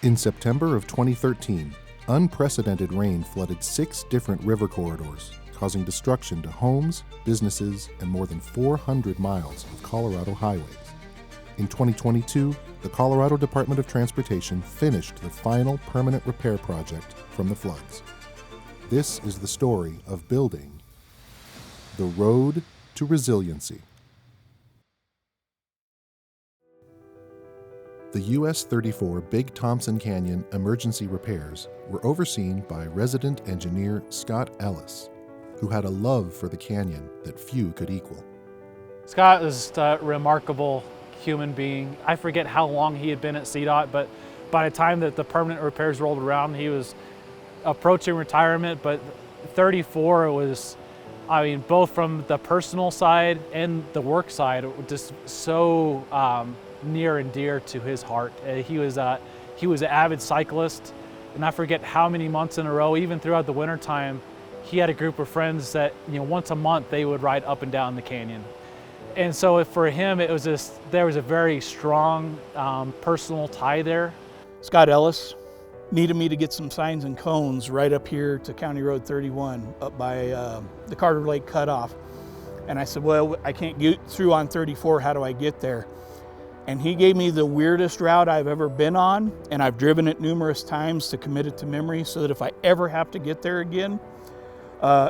In September of 2013, unprecedented rain flooded 6 different river corridors, causing destruction to homes, businesses, and more than 400 miles of Colorado highways. In 2022, the Colorado Department of Transportation finished the final permanent repair project from the floods. This is the story of building the road to resiliency. The US 34 Big Thompson Canyon emergency repairs were overseen by resident engineer Scott Ellis, who had a love for the canyon that few could equal. Scott is a remarkable human being. I forget how long he had been at CDOT, but by the time that the permanent repairs rolled around, he was approaching retirement. But 34 was, both from the personal side and the work side, just so near and dear to his heart. He was an avid cyclist, and I forget how many months in a row, even throughout the wintertime, he had a group of friends that, once a month they would ride up and down the canyon. And so for him, it was there was a very strong personal tie there. Scott Ellis needed me to get some signs and cones right up here to County Road 31, up by the Carter Lake cutoff. And I said, well, I can't get through on 34, how do I get there? And he gave me the weirdest route I've ever been on, and I've driven it numerous times to commit it to memory so that if I ever have to get there again,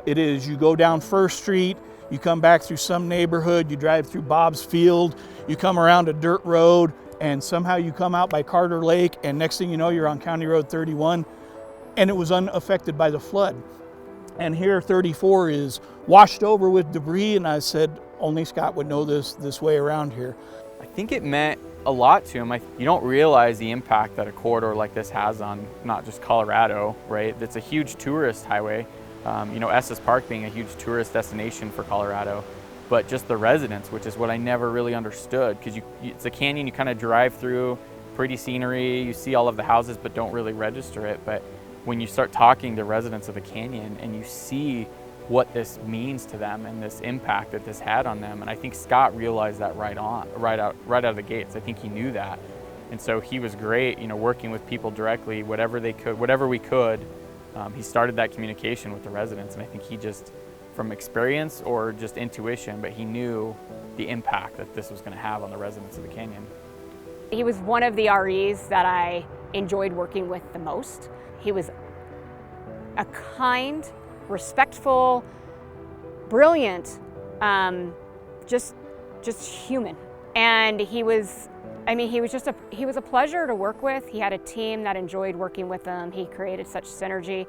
it is you go down First Street, you come back through some neighborhood, you drive through Bob's Field, you come around a dirt road, and somehow you come out by Carter Lake, and next thing you know, you're on County Road 31, and it was unaffected by the flood. And here 34 is washed over with debris, and I said, only Scott would know this way around here. I think it meant a lot to him. You don't realize the impact that a corridor like this has on not just Colorado, right? It's a huge tourist highway. Estes Park being a huge tourist destination for Colorado, but just the residents, which is what I never really understood, because it's a canyon you kind of drive through, pretty scenery, you see all of the houses but don't really register it. But when you start talking to residents of the canyon and you see what this means to them and this impact that this had on them, and I think Scott realized that right out of the gates. I think he knew that, and so he was great, working with people directly, whatever we could. He started that communication with the residents, and I think he just, from experience or just intuition, but he knew the impact that this was going to have on the residents of the canyon. He was one of the REs that I enjoyed working with the most. He was a kind, respectful, brilliant, just human. And he was a pleasure to work with. He had a team that enjoyed working with him. He created such synergy.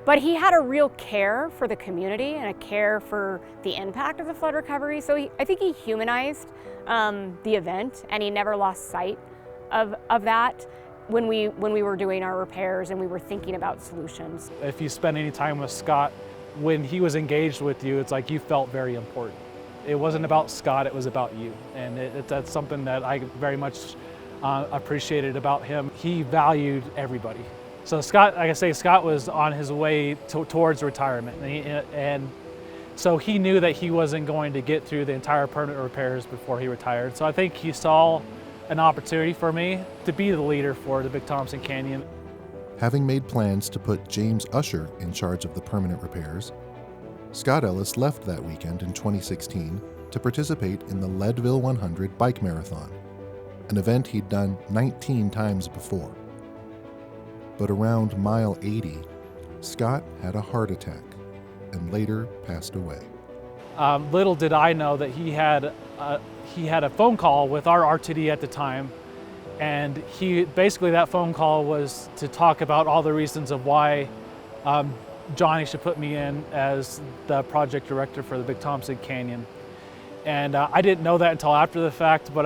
But he had a real care for the community and a care for the impact of the flood recovery. So I think he humanized the event, and he never lost sight of that when we were doing our repairs and we were thinking about solutions. If you spend any time with Scott, when he was engaged with you, it's like you felt very important. It wasn't about Scott, it was about you. And that's something that I very much appreciated about him. He valued everybody. So Scott, like I say, Scott was on his way towards retirement. And so he knew that he wasn't going to get through the entire permanent repairs before he retired. So I think he saw an opportunity for me to be the leader for the Big Thompson Canyon. Having made plans to put James Usher in charge of the permanent repairs, Scott Ellis left that weekend in 2016 to participate in the Leadville 100 bike marathon, an event he'd done 19 times before. But around mile 80, Scott had a heart attack and later passed away. Little did I know that he had a phone call with our RTD at the time, and that phone call was to talk about all the reasons of why Johnny should put me in as the project director for the Big Thompson Canyon. And I didn't know that until after the fact, but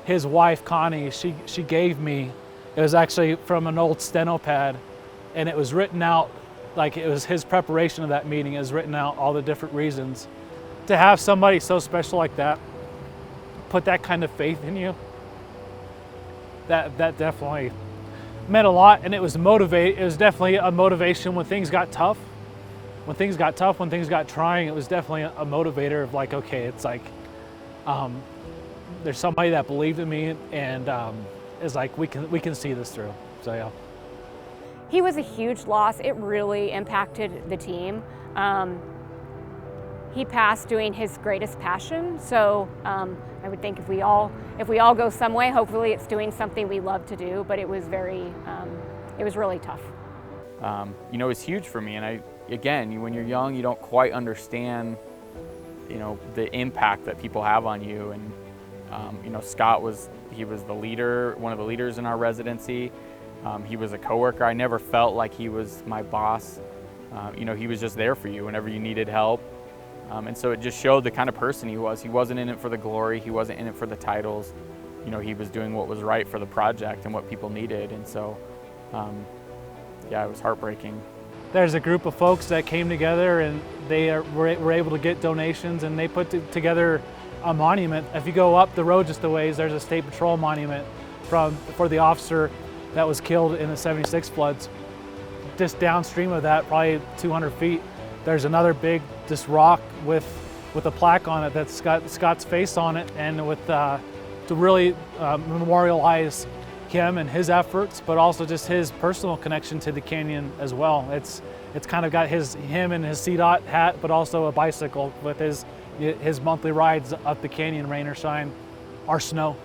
his wife Connie, she gave me, it was actually from an old steno pad, and it was written out, like it was his preparation of that meeting. It was written out all the different reasons. To have somebody so special like that put that kind of faith in you, that definitely meant a lot. And it was definitely a motivation when things got tough. When things got trying, it was definitely a motivator of like, okay, it's like there's somebody that believed in me, and is like, we can see this through. So yeah. He was a huge loss. It really impacted the team. He passed doing his greatest passion. So I would think if we all go some way, hopefully it's doing something we love to do. But it was really tough. You know, it was huge for me. And again, when you're young, you don't quite understand, you know, the impact that people have on you. And you know, Scott was the leader, one of the leaders in our residency. He was a coworker. I never felt like he was my boss. You know, he was just there for you whenever you needed help. And so it just showed the kind of person he was. He wasn't in it for the glory. He wasn't in it for the titles. You know, he was doing what was right for the project and what people needed. And so, yeah, it was heartbreaking. There's a group of folks that came together and they were able to get donations, and they put together a monument. If you go up the road just a ways, there's a State Patrol monument for the officer that was killed in the '76 floods. Just downstream of that, probably 200 feet, there's another big rock with a plaque on it that's got Scott's face on it, and with to really memorialize him and his efforts, but also just his personal connection to the canyon as well. It's kind of got him in his CDOT hat, but also a bicycle with his monthly rides up the canyon, rain or shine, or snow.